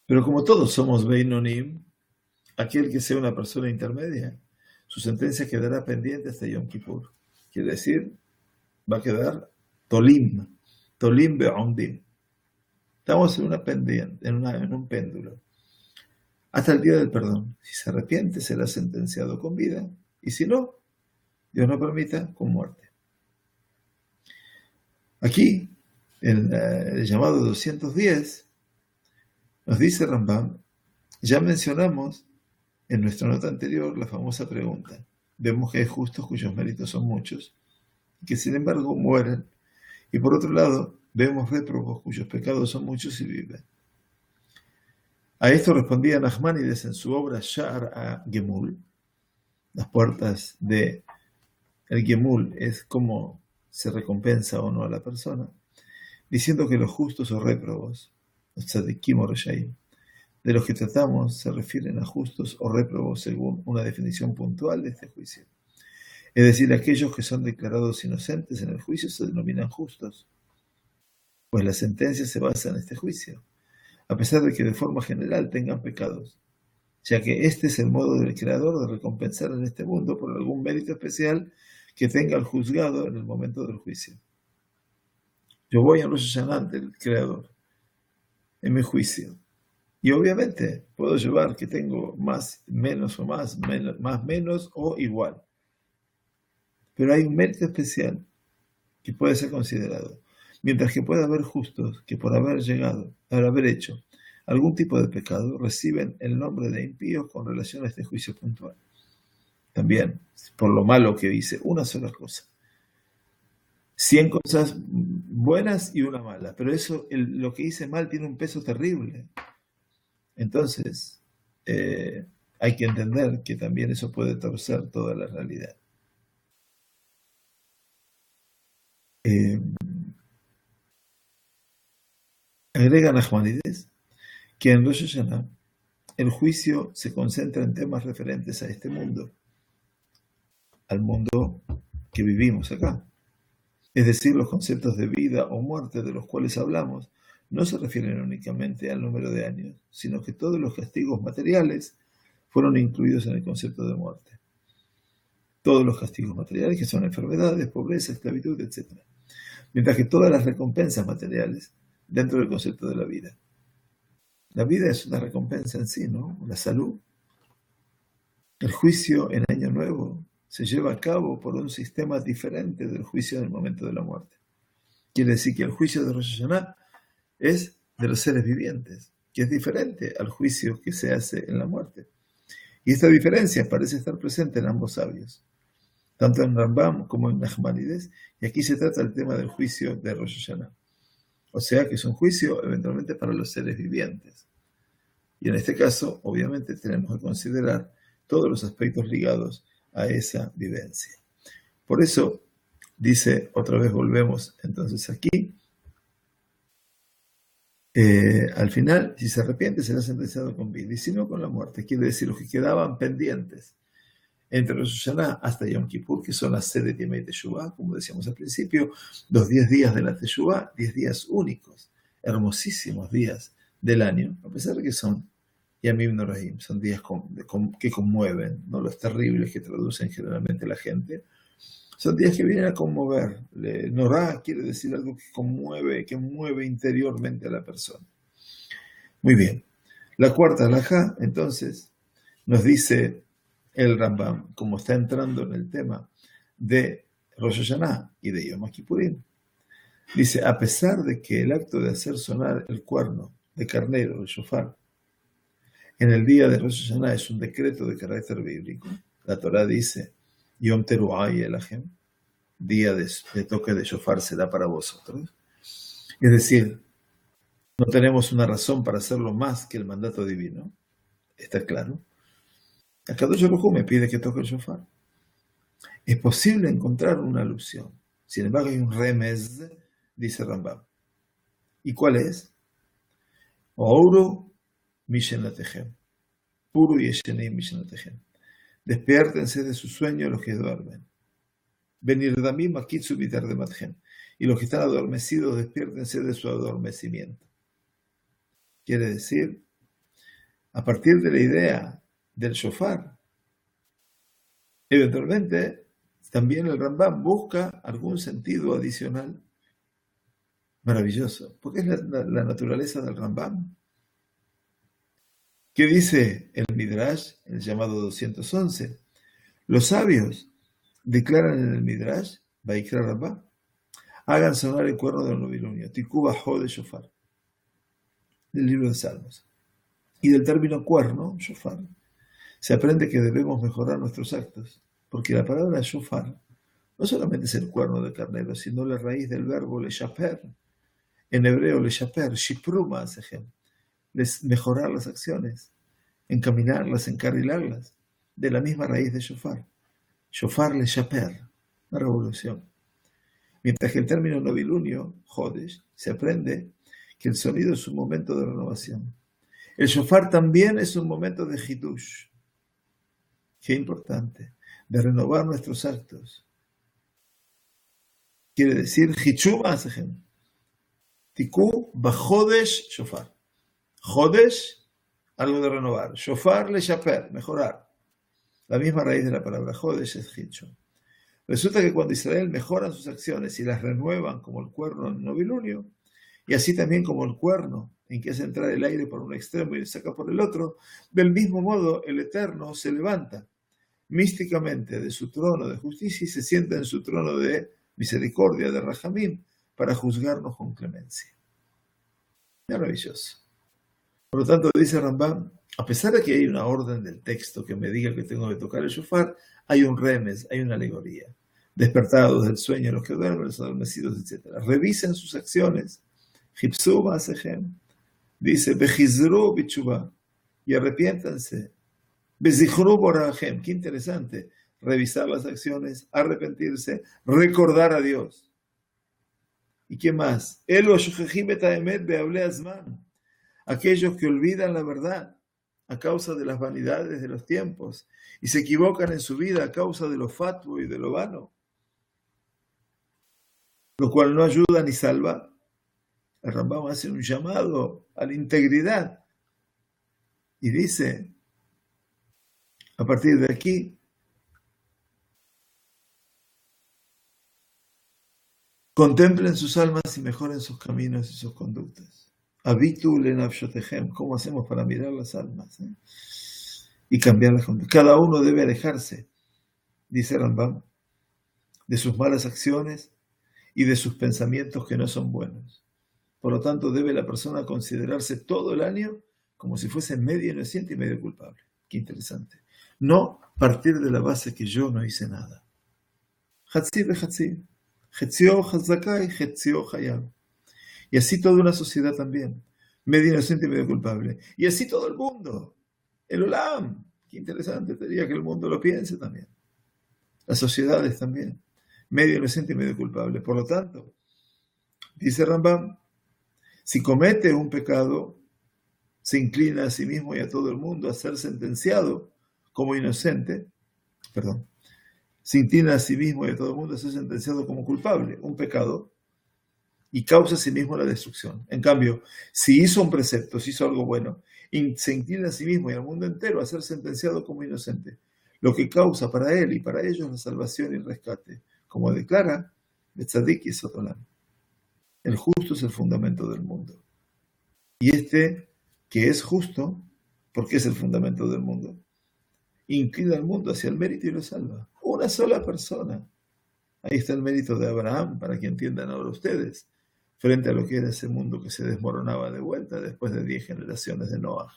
Pero como todos somos Beinonim, aquel que sea una persona intermedia, su sentencia quedará pendiente hasta Yom Kippur. Quiere decir, va a quedar Tolim Be'ondim. Estamos en una pendiente, en un péndulo. Hasta el día del perdón. Si se arrepiente, será sentenciado con vida. Y si no, Dios no permita, con muerte. Aquí, en el llamado 210, nos dice Rambam, ya mencionamos en nuestra nota anterior la famosa pregunta. Vemos que hay justos cuyos méritos son muchos, y que sin embargo mueren. Y por otro lado, vemos réprobos cuyos pecados son muchos y viven. A esto respondía Nachmanides en su obra Sha'ar HaGemul. Las puertas de el Gemul es cómo se recompensa o no a la persona, diciendo que los justos o réprobos, los tzadikim o reshaim, de los que tratamos se refieren a justos o réprobos según una definición puntual de este juicio. Es decir, aquellos que son declarados inocentes en el juicio se denominan justos, pues la sentencia se basa en este juicio, a pesar de que de forma general tengan pecados, ya que este es el modo del Creador de recompensar en este mundo por algún mérito especial que tenga el juzgado en el momento del juicio. Yo voy a Rosh Hashanah ante el Creador en mi juicio, y obviamente puedo llevar que tengo más, menos o más, menos o igual. Pero hay un mérito especial que puede ser considerado, mientras que puede haber justos que por haber hecho algún tipo de pecado, reciben el nombre de impíos con relación a este juicio puntual. También, por lo malo que dice, una sola cosa. 100 cosas buenas y una mala, pero eso, lo que hice mal tiene un peso terrible. Entonces, hay que entender que también eso puede torcer toda la realidad. Agrega Nachmanides que en Rosh Hashanah el juicio se concentra en temas referentes a este mundo, al mundo que vivimos acá. Es decir, los conceptos de vida o muerte de los cuales hablamos no se refieren únicamente al número de años, sino que todos los castigos materiales fueron incluidos en el concepto de muerte. Todos los castigos materiales, que son enfermedades, pobreza, esclavitud, etc. Mientras que todas las recompensas materiales dentro del concepto de la vida. La vida es una recompensa en sí, ¿no? La salud. El juicio en Año Nuevo se lleva a cabo por un sistema diferente del juicio en el momento de la muerte. Quiere decir que el juicio de Rosh Hashanah es de los seres vivientes, que es diferente al juicio que se hace en la muerte. Y esta diferencia parece estar presente en ambos sabios, tanto en Rambam como en Nachmanides, y aquí se trata el tema del juicio de Rosh Hashanah. O sea que es un juicio eventualmente para los seres vivientes. Y en este caso, obviamente, tenemos que considerar todos los aspectos ligados a esa vivencia. Por eso, dice, otra vez volvemos entonces aquí, al final, si se arrepiente, será sentenciado con vida, y si no, con la muerte. Quiere decir, los que quedaban pendientes entre Rosh Hashanah hasta Yom Kippur, que son las Seder Yemei Teshuvah, como decíamos al principio, los 10 días de la Teshuvah, 10 días únicos, hermosísimos días del año, a pesar de que son Yamim Noraim, son días que conmueven, no los terribles que traducen generalmente la gente, son días que vienen a conmover. Norá quiere decir algo que conmueve, que mueve interiormente a la persona. Muy bien. La cuarta halajá, entonces, nos dice el Rambam, como está entrando en el tema de Rosh Hashanah y de Yom Kippurim. Dice, a pesar de que el acto de hacer sonar el cuerno de carnero, el shofar, en el día de Rosh Hashanah es un decreto de carácter bíblico, la Torá dice, Yom Teruah Elahem, día de toque de shofar será para vosotros. Es decir, no tenemos una razón para hacerlo más que el mandato divino, está claro. Akadosh Baruj Hu me pide que toque el shofar. Es posible encontrar una alusión. Sin embargo, hay un remez, dice Rambam. ¿Y cuál es? Ouro mishenatehem. Puro yeshenim mishenatehem. Despiértense de su sueño los que duermen. Benirdamim akitsu bitardemathem. Y los que están adormecidos, despiértense de su adormecimiento. Quiere decir, a partir de la idea del shofar, eventualmente también el Rambam busca algún sentido adicional maravilloso, porque es la naturaleza del Rambam. ¿Qué dice el Midrash, el llamado 211? Los sabios declaran en el Midrash, Vaikra Rabbah, hagan sonar el cuerno del novilunio, Tikuba Ho de Shofar, del libro de Salmos. Y del término cuerno, shofar, se aprende que debemos mejorar nuestros actos, porque la palabra shofar no solamente es el cuerno de carnero, sino la raíz del verbo leshaper. En hebreo, leshaper, shipru ma'asehem, mejorar las acciones, encaminarlas, encarrilarlas, de la misma raíz de shofar. Shofar leshaper, una revolución. Mientras que el término novilunio, jodesh, se aprende que el sonido es un momento de renovación. El shofar también es un momento de hidush. Qué importante, de renovar nuestros actos. Quiere decir, Hichuma Asehem. Tiku Bajodesh Shofar. Jodesh, algo de renovar. Shofar le shaper, mejorar. La misma raíz de la palabra Jodesh es Hichum. Resulta que cuando Israel mejora sus acciones y las renuevan como el cuerno en novilunio, y así también como el cuerno en que hace entrar el aire por un extremo y le saca por el otro, del mismo modo el Eterno se levanta místicamente de su trono de justicia y se sienta en su trono de misericordia, de Rahamim, para juzgarnos con clemencia. Maravilloso. Por lo tanto, dice Rambam, a pesar de que hay una orden del texto que me diga que tengo que tocar el shofar, hay un remes, hay una alegoría. Despertados del sueño, los que duermen, los adormecidos, etc. Revisen sus acciones. Hipsu Ba'asehem. Dice, Bejizru Bichubá. Y arrepiéntanse. Bezichru Borahem. Qué interesante. Revisar las acciones, arrepentirse, recordar a Dios. ¿Y qué más? Elo Shuchechim et haemet be'avle hazman. Aquellos que olvidan la verdad a causa de las vanidades de los tiempos y se equivocan en su vida a causa de lo fatuo y de lo vano, lo cual no ayuda ni salva. El Rambam hace un llamado a la integridad y dice, a partir de aquí, contemplen sus almas y mejoren sus caminos y sus conductas. Habitu lenafshotehem. ¿Cómo hacemos para mirar las almas? Y cambiar las conductas. Cada uno debe alejarse, dice Rambam, de sus malas acciones y de sus pensamientos que no son buenos. Por lo tanto, debe la persona considerarse todo el año como si fuese medio inocente y medio culpable. Qué interesante. No partir de la base que yo no hice nada. Hatzi behatzi. Hetzio hazakai, hetzio hayab. Y así toda una sociedad también, medio inocente y medio culpable. Y así todo el mundo, el Olam. Qué interesante, sería que el mundo lo piense también. Las sociedades también, medio inocente y medio culpable. Por lo tanto, dice Rambam, si comete un pecado, se inclina a sí mismo y a todo el mundo a ser sentenciado como inocente, se inclina a sí mismo y a todo el mundo a ser sentenciado como culpable, un pecado, y causa a sí mismo la destrucción. En cambio, si hizo un precepto, si hizo algo bueno, y se inclina a sí mismo y al mundo entero a ser sentenciado como inocente, lo que causa para él y para ellos la salvación y el rescate, como declara Betzadik y Sotolam. El justo es el fundamento del mundo. Y este, que es justo, porque es el fundamento del mundo, inclina al mundo hacia el mérito y lo salva. Una sola persona. Ahí está el mérito de Abraham, para que entiendan ahora ustedes, frente a lo que era ese mundo que se desmoronaba de vuelta después de 10 generaciones de Noah,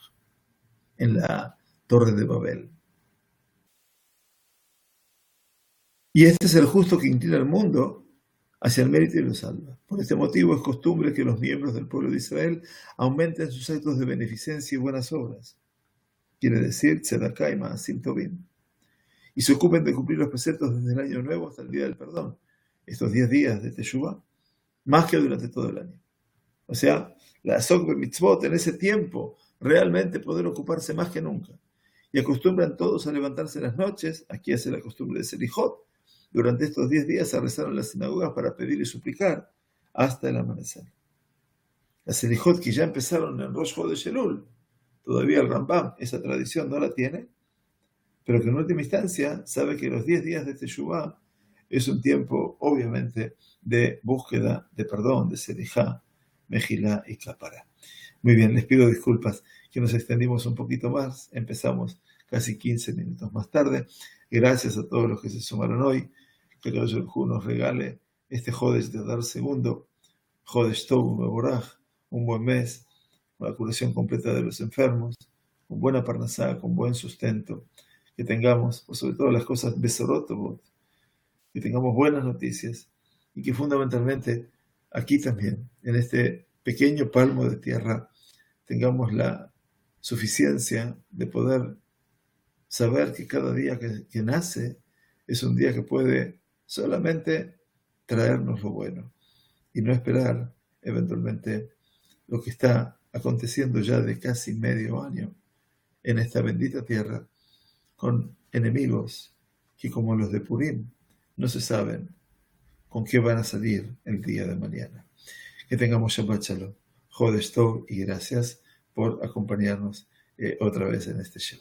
en la Torre de Babel. Y este es el justo que inclina al mundo hacia el mérito y lo salva. Por este motivo es costumbre que los miembros del pueblo de Israel aumenten sus actos de beneficencia y buenas obras. Quiere decir, Tzedaká y Ma'asim Tovim. Y se ocupen de cumplir los preceptos desde el año nuevo hasta el día del perdón, estos 10 días de Teshuvah, más que durante todo el año. O sea, la Asok Mitzvot en ese tiempo, realmente poder ocuparse más que nunca. Y acostumbran todos a levantarse en las noches, aquí hace la costumbre de Selijot, durante estos 10 días a rezar en las sinagogas para pedir y suplicar hasta el amanecer. Las Selijot que ya empezaron en Rosh Chodesh Elul, todavía el Rambam esa tradición no la tiene, pero que en última instancia sabe que los 10 días de Teshuvah es un tiempo, obviamente, de búsqueda de perdón, de Selijá, Mejilá y Kapara. Muy bien, les pido disculpas que nos extendimos un poquito más, empezamos casi 15 minutos más tarde. Gracias a todos los que se sumaron hoy, que el Hu nos regale este Jodesh de Adar segundo, Jodesh Tov Mevorach, un buen mes, con la curación completa de los enfermos, con buena parnasá, con buen sustento, que tengamos, por sobre todo las cosas Besorot, que tengamos buenas noticias y que fundamentalmente aquí también, en este pequeño palmo de tierra, tengamos la suficiencia de poder saber que cada día que nace es un día que puede solamente traernos lo bueno y no esperar eventualmente lo que está aconteciendo ya de casi medio año en esta bendita tierra, con enemigos que, como los de Purim, no se saben con qué van a salir el día de mañana. Que tengamos Shabbat Shalom, Jodesh Tov, y gracias por acompañarnos otra vez en este show.